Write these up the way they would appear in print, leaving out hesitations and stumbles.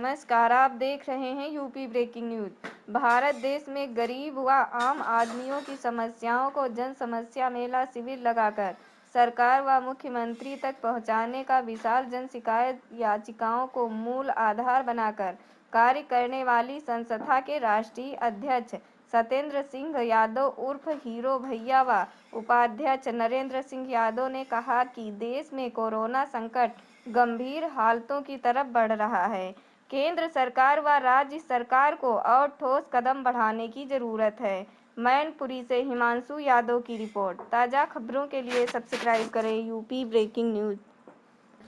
नमस्कार, आप देख रहे हैं यूपी ब्रेकिंग न्यूज। भारत देश में गरीब व आम आदमियों की समस्याओं को जन समस्या मेला शिविर लगाकर सरकार व मुख्यमंत्री तक पहुंचाने का विशाल जन शिकायत याचिकाओं को मूल आधार बनाकर कार्य करने वाली संस्था के राष्ट्रीय अध्यक्ष सत्येंद्र सिंह यादव उर्फ हीरो भैया व उपाध्यक्ष नरेंद्र सिंह यादव ने कहा कि देश में कोरोना संकट गंभीर हालतों की तरफ बढ़ रहा है। केंद्र सरकार व राज्य सरकार को और ठोस कदम बढ़ाने की जरूरत है। मैनपुरी से हिमांशु यादव की रिपोर्ट। ताज़ा खबरों के लिए सब्सक्राइब करें यूपी ब्रेकिंग न्यूज।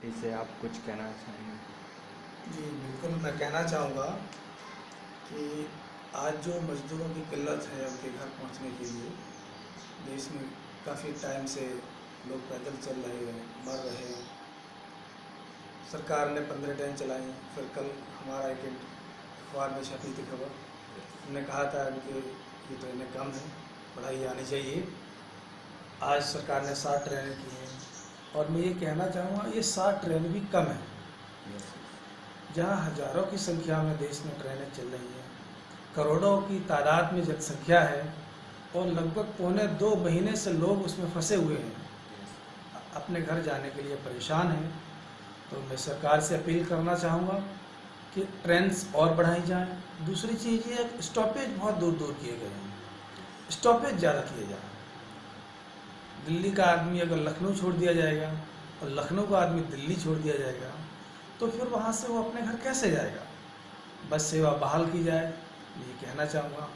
इसे आप कुछ कहना चाहेंगे? जी बिल्कुल, मैं कहना चाहूँगा कि आज जो मज़दूरों की किल्लत है उनके घर पहुँचने के लिए देश में काफ़ी टाइम से लोग पैदल चल रहे हैं, मर रहे हैं। सरकार ने 15 ट्रेन चलाई, फिर कल हमारा एक अखबार में छपी थी खबर, हमने कहा था कि ये ट्रेनें कम हैं, बढ़ाई आनी चाहिए। आज सरकार ने 60 ट्रेनें की हैं और मैं ये कहना चाहूँगा ये 60 ट्रेन भी कम है। जहाँ हज़ारों की संख्या में देश में ट्रेनें चल रही हैं, करोड़ों की तादाद में जनसंख्या है और लगभग 1.25 महीने से लोग उसमें फंसे हुए हैं, अपने घर जाने के लिए परेशान हैं। तो मैं सरकार से अपील करना चाहूँगा कि ट्रेन्स और बढ़ाई जाएं। दूसरी चीज़ ये है, स्टॉपेज बहुत दूर दूर किए गए हैं, स्टॉपेज ज़्यादा किए जाएं। दिल्ली का आदमी अगर लखनऊ छोड़ दिया जाएगा और लखनऊ का आदमी दिल्ली छोड़ दिया जाएगा तो फिर वहाँ से वो अपने घर कैसे जाएगा? बस सेवा बहाल की जाए, ये कहना चाहूँगा।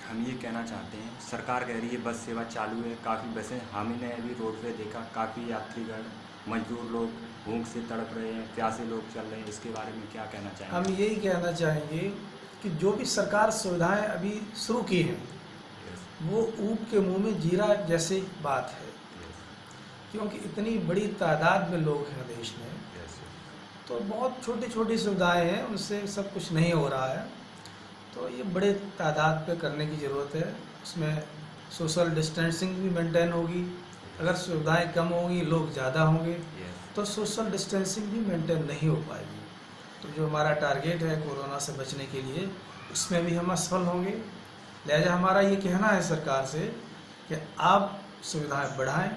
हम ये कहना चाहते हैं, सरकार कह रही है बस सेवा चालू है, काफ़ी बसें, हमने अभी रोड पे देखा काफ़ी यात्रीगण मजदूर लोग भूख से तड़प रहे हैं, प्यासे लोग चल रहे हैं, इसके बारे में क्या कहना चाहेंगे? हम यही कहना चाहेंगे कि जो भी सरकार सुविधाएं अभी शुरू की हैं वो ऊँट के मुंह में जीरा जैसी बात है, क्योंकि इतनी बड़ी तादाद में लोग हैं देश में, तो बहुत छोटी छोटी सुविधाएं हैं, उनसे सब कुछ नहीं हो रहा है। तो ये बड़े तादाद पे करने की ज़रूरत है। उसमें सोशल डिस्टेंसिंग भी मेंटेन होगी। अगर सुविधाएं कम होंगी, लोग ज़्यादा होंगे तो सोशल डिस्टेंसिंग भी मेंटेन नहीं हो पाएगी। तो जो हमारा टारगेट है कोरोना से बचने के लिए, उसमें भी हम असफल होंगे। लिहाजा हमारा ये कहना है सरकार से कि आप सुविधाएं बढ़ाएं,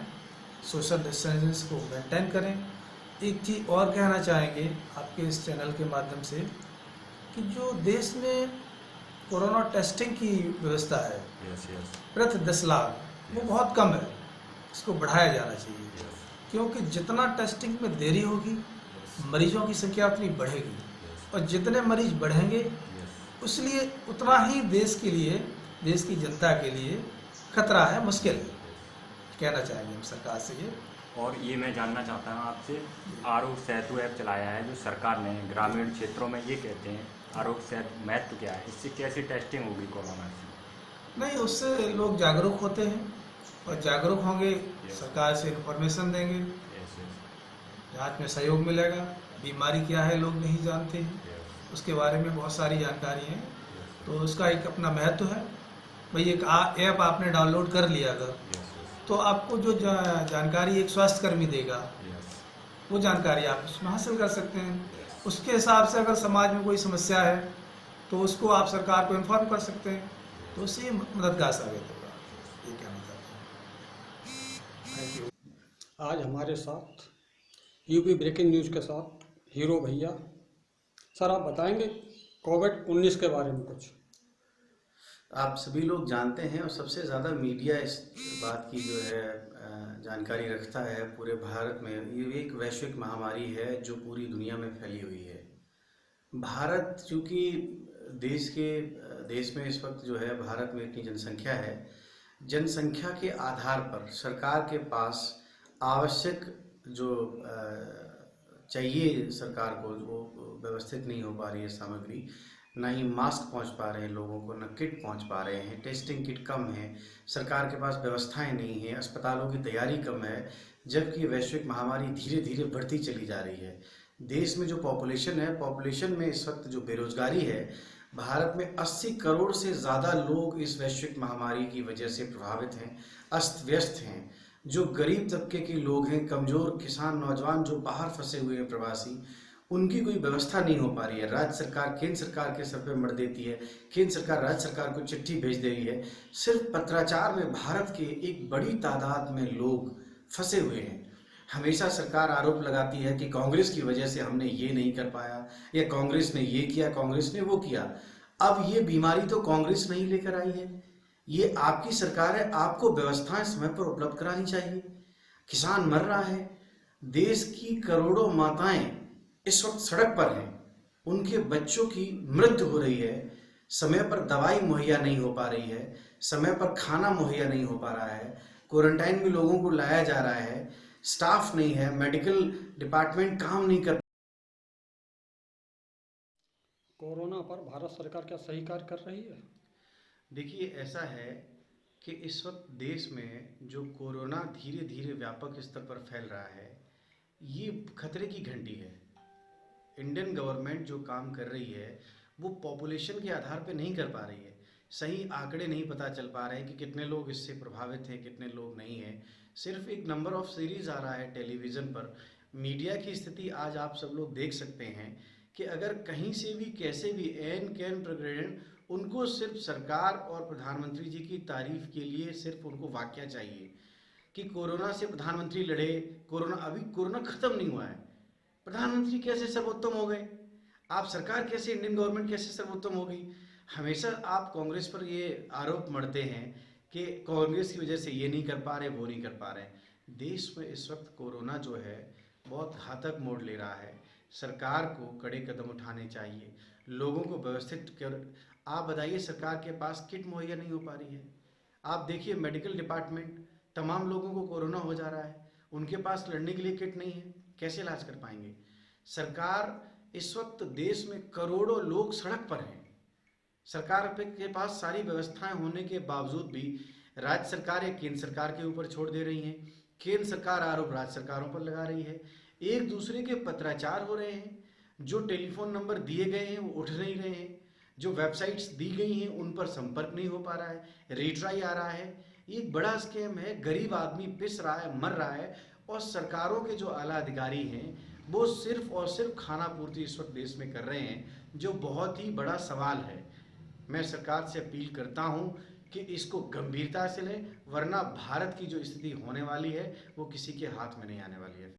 सोशल डिस्टेंसिंग को मेंटेन करें। एक चीज़ और कहना चाहेंगे आपके इस चैनल के माध्यम से कि जो देश में कोरोना टेस्टिंग की व्यवस्था है प्रति 10 लाख वो बहुत कम है, इसको बढ़ाया जाना चाहिए। क्योंकि जितना टेस्टिंग में देरी होगी मरीजों की संख्या उतनी बढ़ेगी और जितने मरीज बढ़ेंगे इसलिए उतना ही देश के लिए, देश की जनता के लिए खतरा है, मुश्किल है। कहना चाहेंगे हम सरकार से ये। और ये मैं जानना चाहता हूँ आपसे, आरोग्य सेतु ऐप चलाया है जो सरकार ने ग्रामीण क्षेत्रों में, ये कहते हैं आरोग्य सेतु महत्व क्या है, इससे कैसी टेस्टिंग होगी कोरोना से? नहीं, उससे लोग जागरूक होते हैं और जागरूक होंगे, सरकार से इन्फॉर्मेशन देंगे, जांच में सहयोग मिलेगा। बीमारी क्या है लोग नहीं जानते हैं, उसके बारे में बहुत सारी जानकारी है, तो उसका एक अपना महत्व है। भाई एक ऐप आपने डाउनलोड कर लिया अगर, तो आपको जो जानकारी एक स्वास्थ्यकर्मी देगा वो जानकारी आप उसमें हासिल कर सकते हैं। उसके हिसाब से अगर समाज में कोई समस्या है तो उसको आप सरकार को इन्फॉर्म कर सकते हैं, तो उससे ये मददगार साबित होगा। ये कहना चाहते हैं। Thank you. आज हमारे साथ यूपी ब्रेकिंग न्यूज़ के साथ हीरो भैया। सर आप बताएंगे कोविड-19 के बारे में कुछ? आप सभी लोग जानते हैं और सबसे ज़्यादा मीडिया इस बात की जो है जानकारी रखता है पूरे भारत में। ये एक वैश्विक महामारी है जो पूरी दुनिया में फैली हुई है। भारत चूँकि देश में इस वक्त जो है भारत में इतनी जनसंख्या है, जनसंख्या के आधार पर सरकार के पास आवश्यक जो चाहिए सरकार को वो व्यवस्थित नहीं हो पा रही है सामग्री। ना ही मास्क पहुंच पा रहे हैं लोगों को, ना किट पहुंच पा रहे हैं, टेस्टिंग किट कम है, सरकार के पास व्यवस्थाएं नहीं है, अस्पतालों की तैयारी कम है, जबकि वैश्विक महामारी धीरे धीरे बढ़ती चली जा रही है। देश में जो पॉपुलेशन है, पॉपुलेशन में इस वक्त जो बेरोजगारी है, भारत में 80 करोड़ से ज़्यादा लोग इस वैश्विक महामारी की वजह से प्रभावित हैं, अस्त व्यस्त हैं। जो गरीब तबके के लोग हैं, कमज़ोर किसान, नौजवान जो बाहर फंसे हुए हैं प्रवासी, उनकी कोई व्यवस्था नहीं हो पा रही है। राज्य सरकार केंद्र सरकार के सर पे मर देती है, केंद्र सरकार राज्य सरकार को चिट्ठी भेज दे रही है। सिर्फ पत्राचार में भारत के एक बड़ी तादाद में लोग फंसे हुए हैं। हमेशा सरकार आरोप लगाती है कि कांग्रेस की वजह से हमने ये नहीं कर पाया, या कांग्रेस ने ये किया, कांग्रेस ने वो किया। अब ये बीमारी तो कांग्रेस नहीं लेकर आई है, ये आपकी सरकार है। आपको व्यवस्थाएं समय पर उपलब्ध करानी चाहिए। किसान मर रहा है, देश की करोड़ों माताएं इस वक्त सड़क पर हैं, उनके बच्चों की मृत्यु हो रही है, समय पर दवाई मुहैया नहीं हो पा रही है, समय पर खाना मुहैया नहीं हो पा रहा है, क्वारंटाइन में लोगों को लाया जा रहा है, स्टाफ नहीं है, मेडिकल डिपार्टमेंट काम नहीं कर। कोरोना पर भारत सरकार क्या सही कार्य कर रही है? देखिए, ऐसा है कि इस वक्त देश में जो कोरोना धीरे धीरे व्यापक स्तर पर फैल रहा है, ये खतरे की घंटी है। इंडियन गवर्नमेंट जो काम कर रही है वो पॉपुलेशन के आधार पे नहीं कर पा रही है। सही आंकड़े नहीं पता चल पा रहे हैं कि कितने लोग इससे प्रभावित हैं, कितने लोग नहीं हैं। सिर्फ एक नंबर ऑफ सीरीज आ रहा है टेलीविज़न पर। मीडिया की स्थिति आज आप सब लोग देख सकते हैं कि अगर कहीं से भी कैसे भी एन कैन प्रकरण, उनको सिर्फ सरकार और प्रधानमंत्री जी की तारीफ के लिए सिर्फ उनको वाक्य चाहिए कि कोरोना से प्रधानमंत्री लड़े, कोरोना, अभी कोरोना खत्म नहीं हुआ है, प्रधानमंत्री कैसे सर्वोत्तम हो गए, आप सरकार कैसे, इंडियन गवर्नमेंट कैसे सर्वोत्तम हो गई। हमेशा आप कांग्रेस पर ये आरोप मढ़ते हैं कि कांग्रेस की वजह से ये नहीं कर पा रहे, वो नहीं कर पा रहे। देश में इस वक्त कोरोना जो है बहुत घातक मोड़ ले रहा है। सरकार को कड़े कदम उठाने चाहिए, लोगों को व्यवस्थित कर। आप बताइए, सरकार के पास किट मुहैया नहीं हो पा रही है। आप देखिए मेडिकल डिपार्टमेंट, तमाम लोगों को कोरोना हो जा रहा है, उनके पास लड़ने के लिए किट नहीं है, कैसे इलाज कर पाएंगे। सरकार, इस वक्त देश में करोड़ों लोग सड़क पर हैं, सरकार के पास सारी व्यवस्थाएं होने के बावजूद भी राज्य सरकार या केंद्र सरकार के ऊपर छोड़ दे रही है। केंद्र सरकार आरोप राज्य सरकारों पर लगा रही है, एक दूसरे के पत्राचार हो रहे हैं। जो टेलीफोन नंबर दिए गए हैं वो उठ नहीं रहे हैं, जो वेबसाइट्स दी गई हैं उन पर संपर्क नहीं हो पा रहा है, रीट्राई आ रहा है। ये एक बड़ा स्कैम है, गरीब आदमी पिस रहा है, मर रहा है, और सरकारों के जो आला अधिकारी हैं वो सिर्फ और सिर्फ खाना पूर्ति इस वक्त देश में कर रहे हैं, जो बहुत ही बड़ा सवाल है। मैं सरकार से अपील करता हूं कि इसको गंभीरता से लें, वरना भारत की जो स्थिति होने वाली है वो किसी के हाथ में नहीं आने वाली है।